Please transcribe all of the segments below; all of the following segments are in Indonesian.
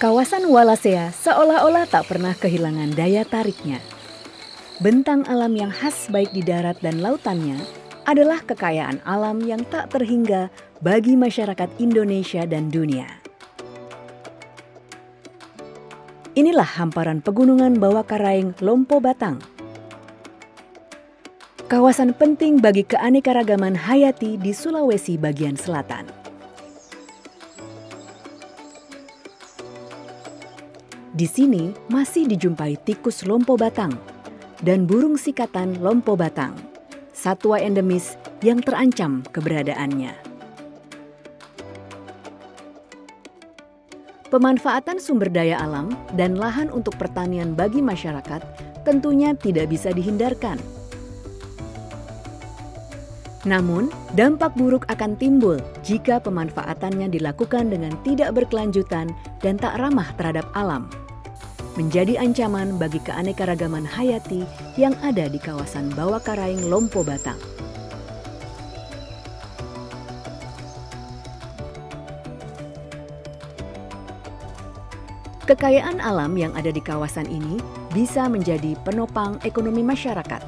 Kawasan Wallacea seolah-olah tak pernah kehilangan daya tariknya. Bentang alam yang khas baik di darat dan lautannya adalah kekayaan alam yang tak terhingga bagi masyarakat Indonesia dan dunia. Inilah hamparan pegunungan bawah karaing Lompo Batang. Kawasan penting bagi keanekaragaman hayati di Sulawesi bagian selatan. Di sini masih dijumpai tikus Lompo Batang dan burung sikatan Lompo Batang, satwa endemis yang terancam keberadaannya. Pemanfaatan sumber daya alam dan lahan untuk pertanian bagi masyarakat tentunya tidak bisa dihindarkan. Namun, dampak buruk akan timbul jika pemanfaatannya dilakukan dengan tidak berkelanjutan dan tak ramah terhadap alam, menjadi ancaman bagi keanekaragaman hayati yang ada di kawasan bawah karaing Lompo Batang. Kekayaan alam yang ada di kawasan ini bisa menjadi penopang ekonomi masyarakat.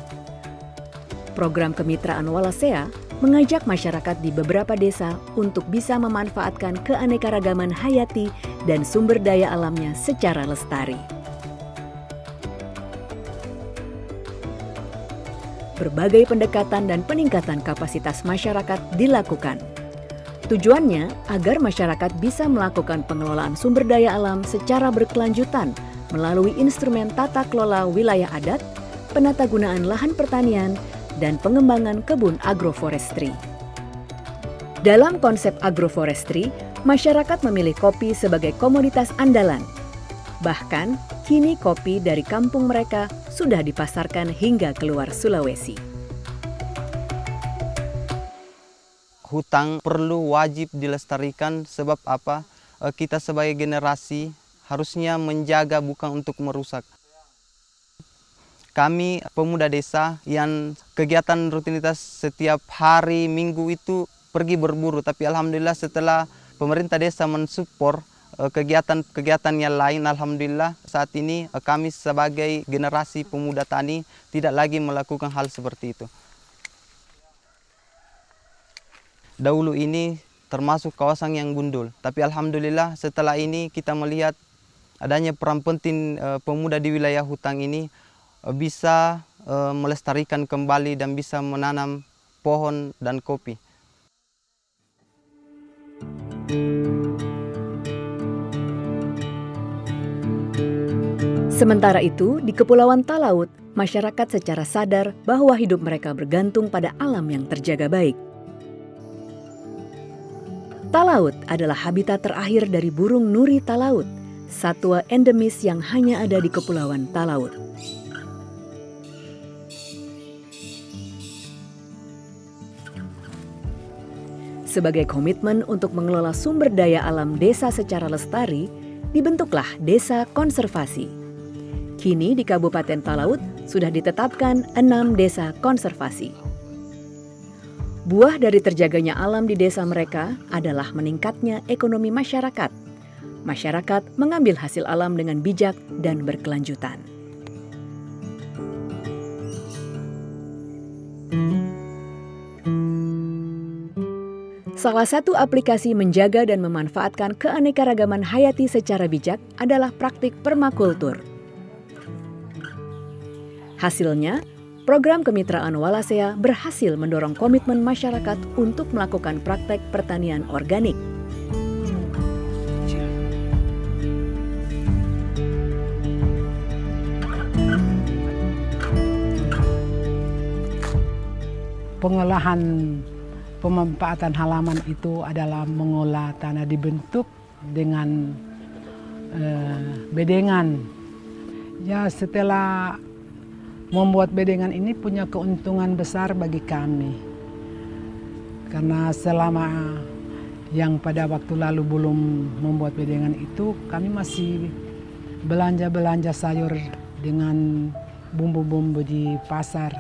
Program kemitraan Wallacea mengajak masyarakat di beberapa desa untuk bisa memanfaatkan keanekaragaman hayati dan sumber daya alamnya secara lestari. Berbagai pendekatan dan peningkatan kapasitas masyarakat dilakukan. Tujuannya agar masyarakat bisa melakukan pengelolaan sumber daya alam secara berkelanjutan melalui instrumen tata kelola wilayah adat, penatagunaan lahan pertanian, dan pengembangan kebun agroforestry. Dalam konsep agroforestry, masyarakat memilih kopi sebagai komoditas andalan. Bahkan, kini kopi dari kampung mereka sudah dipasarkan hingga keluar Sulawesi. Hutan perlu wajib dilestarikan sebab apa? Kita sebagai generasi harusnya menjaga bukan untuk merusak. Kami pemuda desa yang kegiatan rutinitas setiap hari minggu itu pergi berburu, tapi alhamdulillah setelah pemerintah desa mensupport kegiatan-kegiatan yang lain, alhamdulillah saat ini kami sebagai generasi pemuda tani tidak lagi melakukan hal seperti itu. Dahulu ini termasuk kawasan yang gundul, tapi alhamdulillah setelah ini kita melihat adanya peran penting pemuda di wilayah hutan ini bisa melestarikan kembali dan bisa menanam pohon dan kopi. Sementara itu, di Kepulauan Talaut, masyarakat secara sadar bahwa hidup mereka bergantung pada alam yang terjaga baik. Talaut adalah habitat terakhir dari burung nuri talaut, satwa endemis yang hanya ada di Kepulauan Talaut. Sebagai komitmen untuk mengelola sumber daya alam desa secara lestari, dibentuklah Desa Konservasi. Kini di Kabupaten Talaut sudah ditetapkan 6 desa konservasi. Buah dari terjaganya alam di desa mereka adalah meningkatnya ekonomi masyarakat. Masyarakat mengambil hasil alam dengan bijak dan berkelanjutan. Salah satu aplikasi menjaga dan memanfaatkan keanekaragaman hayati secara bijak adalah praktik permakultur. Hasilnya, program kemitraan Wallacea berhasil mendorong komitmen masyarakat untuk melakukan praktek pertanian organik. Pengolahan pemanfaatan halaman itu adalah mengolah tanah dibentuk dengan bedengan. Ya, setelah membuat bedengan ini punya keuntungan besar bagi kami. Karena selama yang pada waktu lalu belum membuat bedengan itu, kami masih belanja sayur dengan bumbu-bumbu di pasar.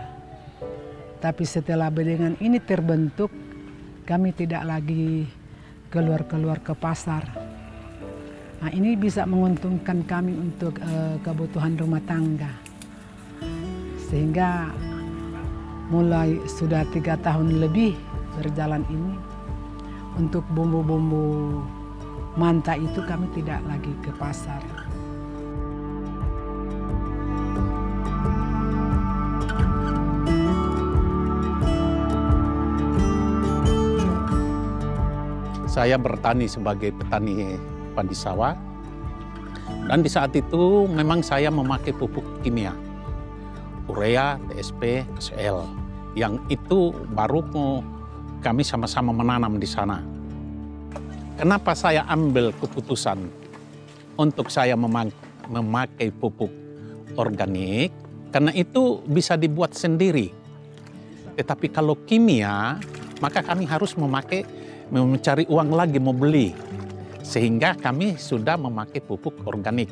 Tapi setelah bedengan ini terbentuk, kami tidak lagi keluar-keluar ke pasar. Nah, ini bisa menguntungkan kami untuk kebutuhan rumah tangga. Sehingga mulai sudah 3 tahun lebih berjalan ini, untuk bumbu-bumbu manta itu kami tidak lagi ke pasar. Saya bertani sebagai petani padi sawah, dan di saat itu memang saya memakai pupuk kimia, urea, TSP, KCL, yang itu baru kami sama-sama menanam di sana. Kenapa saya ambil keputusan untuk saya memakai pupuk organik? Karena itu bisa dibuat sendiri. Tetapi kalau kimia, maka kami harus mencari uang lagi mau beli. Sehingga kami sudah memakai pupuk organik,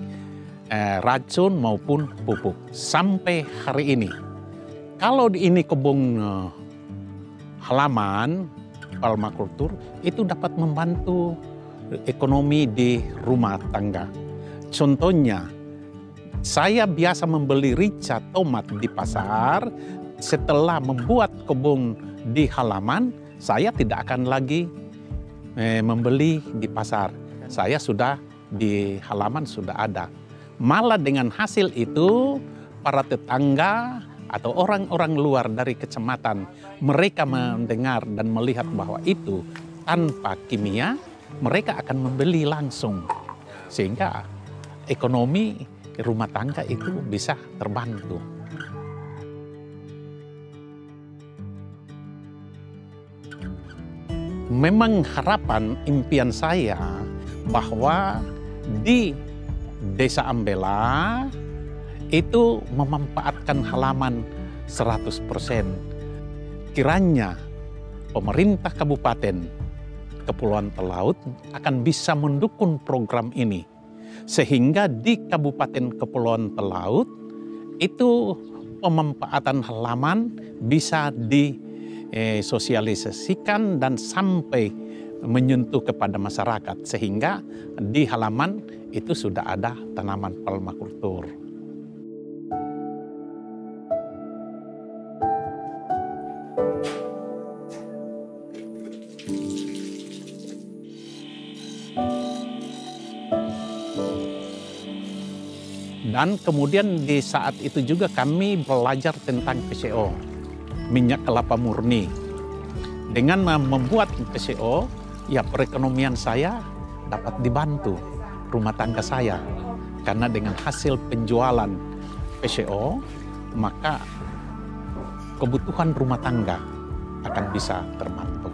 racun maupun pupuk sampai hari ini. Kalau ini kebun halaman permakultur itu dapat membantu ekonomi di rumah tangga. Contohnya, saya biasa membeli rica tomat di pasar. Setelah membuat kebun di halaman, saya tidak akan lagi membeli di pasar. Saya sudah di halaman sudah ada. Malah dengan hasil itu, para tetangga atau orang-orang luar dari kecamatan, mereka mendengar dan melihat bahwa itu tanpa kimia, mereka akan membeli langsung. Sehingga ekonomi rumah tangga itu bisa terbantu. Memang harapan impian saya bahwa di Desa Ambela itu memanfaatkan halaman 100%. Kiranya pemerintah Kabupaten Kepulauan Talaut akan bisa mendukung program ini. Sehingga di Kabupaten Kepulauan Talaut itu pemanfaatan halaman bisa disosialisasikan dan sampai menyentuh kepada masyarakat, sehingga di halaman itu sudah ada tanaman permakultur. Dan kemudian di saat itu juga kami belajar tentang PCO, minyak kelapa murni. Dengan membuat PCO, ya perekonomian saya dapat dibantu, rumah tangga saya. Karena dengan hasil penjualan PCO, maka kebutuhan rumah tangga akan bisa terbantu.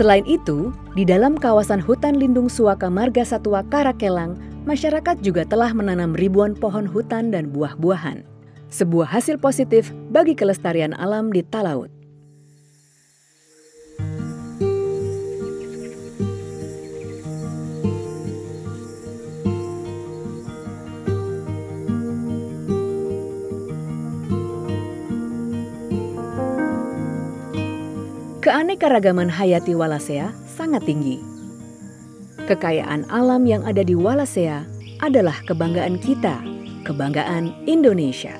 Selain itu, di dalam kawasan hutan lindung Suaka Marga Satwa Karakelang, masyarakat juga telah menanam ribuan pohon hutan dan buah-buahan. Sebuah hasil positif bagi kelestarian alam di Talaut. Keanekaragaman hayati Walasea sangat tinggi. Kekayaan alam yang ada di Walasea adalah kebanggaan kita, kebanggaan Indonesia.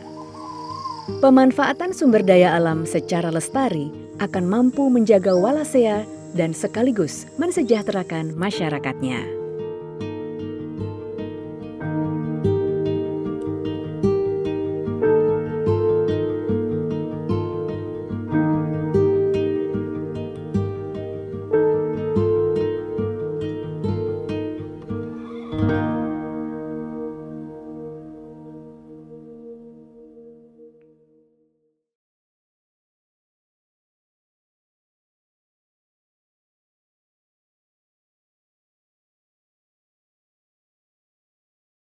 Pemanfaatan sumber daya alam secara lestari akan mampu menjaga Walasea dan sekaligus mensejahterakan masyarakatnya.